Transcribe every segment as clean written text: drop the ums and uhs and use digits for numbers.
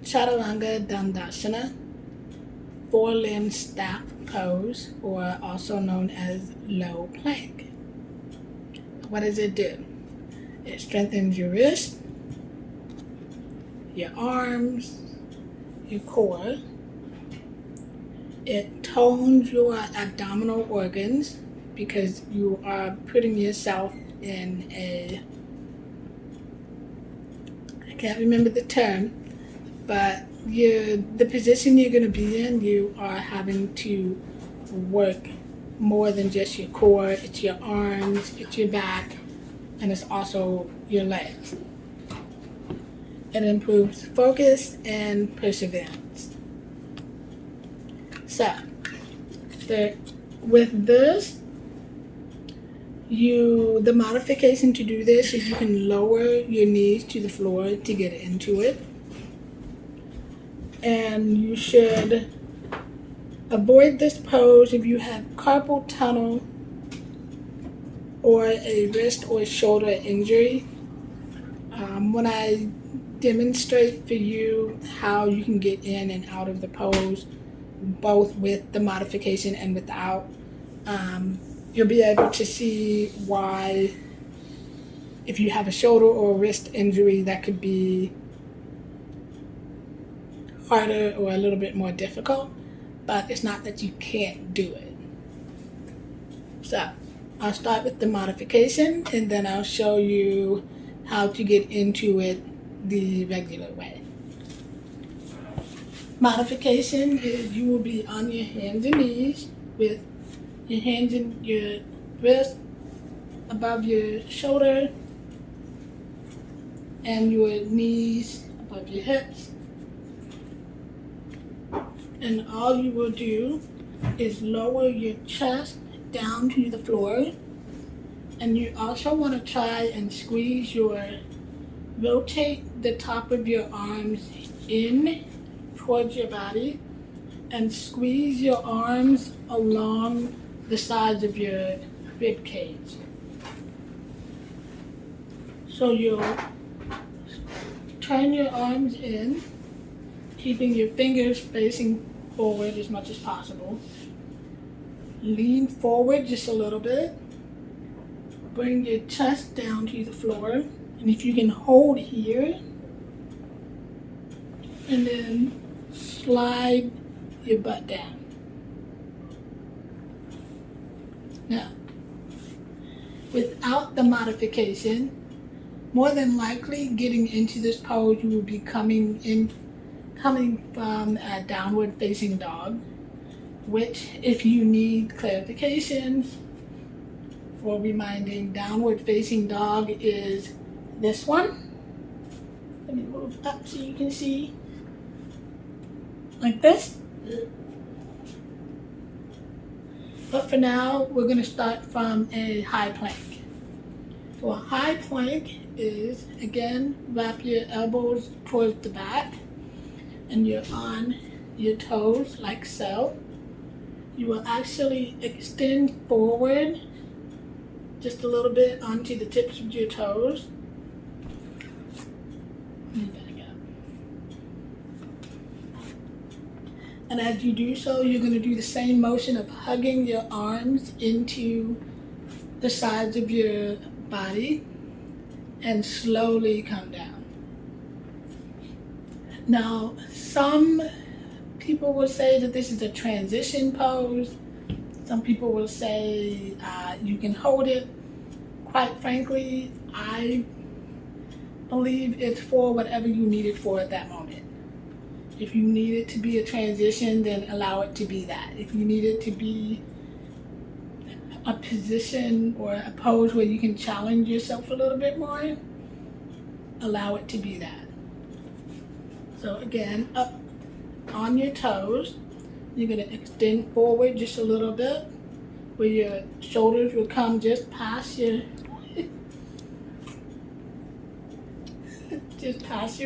chaturanga dandasana, four-limb staff pose, or also known as low plank. What does it do? It strengthens your wrist, your arms, your core. It tones your abdominal organs because you are putting yourself in a, I can't remember the term, but the position you're going to be in, you are having to work more than just your core. It's your arms, it's your back, and it's also your legs. It improves focus and perseverance. So, with this, the modification to do this is you can lower your knees to the floor to get into it. And you should avoid this pose if you have carpal tunnel or a wrist or shoulder injury. When I demonstrate for you how you can get in and out of the pose, both with the modification and without, you'll be able to see why, if you have a shoulder or a wrist injury, that could be harder or a little bit more difficult, but it's not that you can't do it. So I'll start with the modification, and then I'll show you how to get into it the regular way. Modification is you will be on your hands and knees with your hands and your wrist above your shoulder and your knees above your hips. And all you will do is lower your chest down to the floor. And you also want to try and rotate the top of your arms in towards your body and squeeze your arms along the sides of your rib cage. So you'll turn your arms in, keeping your fingers facing forward as much as possible. Lean forward just a little bit. Bring your chest down to the floor. And if you can hold here, and then slide your butt down. Now, without the modification, more than likely getting into this pose, you will be coming from a downward facing dog, which, if you need clarification for reminding, downward facing dog is this one. Let me move up so you can see. Like this. But for now, we're going to start from a high plank. So a high plank is, again, wrap your elbows towards the back and you're on your toes like so. You will actually extend forward just a little bit onto the tips of your toes. And as you do so, you're going to do the same motion of hugging your arms into the sides of your body and slowly come down. Now, some people will say that this is a transition pose. Some people will say you can hold it. Quite frankly, I believe it's for whatever you need it for at that moment. If you need it to be a transition, then allow it to be that. If you need it to be a position or a pose where you can challenge yourself a little bit more, allow it to be that. So again, up on your toes, you're going to extend forward just a little bit, where your shoulders will come just past your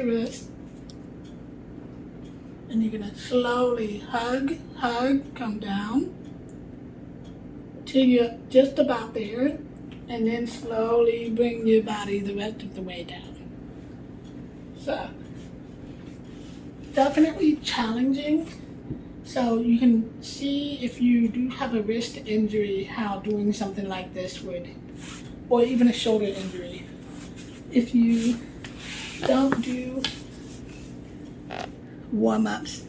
wrist. And you're going to slowly hug, come down till you're just about there, and then slowly bring your body the rest of the way down. So, definitely challenging. So you can see if you do have a wrist injury, how doing something like this would, or even a shoulder injury. If you don't do warm-ups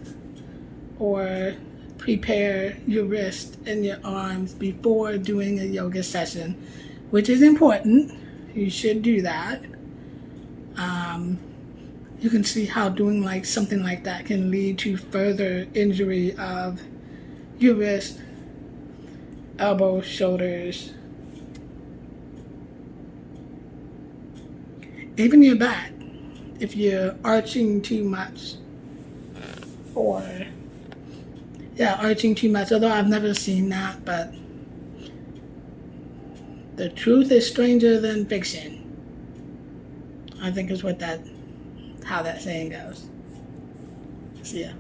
or prepare your wrist and your arms before doing a yoga session, which is important, you should do that. You can see how doing like something like that can lead to further injury of your wrist, elbows, shoulders, even your back if you're arching too much, or arching too much, although I've never seen that, but the truth is stranger than fiction, I think is how that saying goes. So yeah.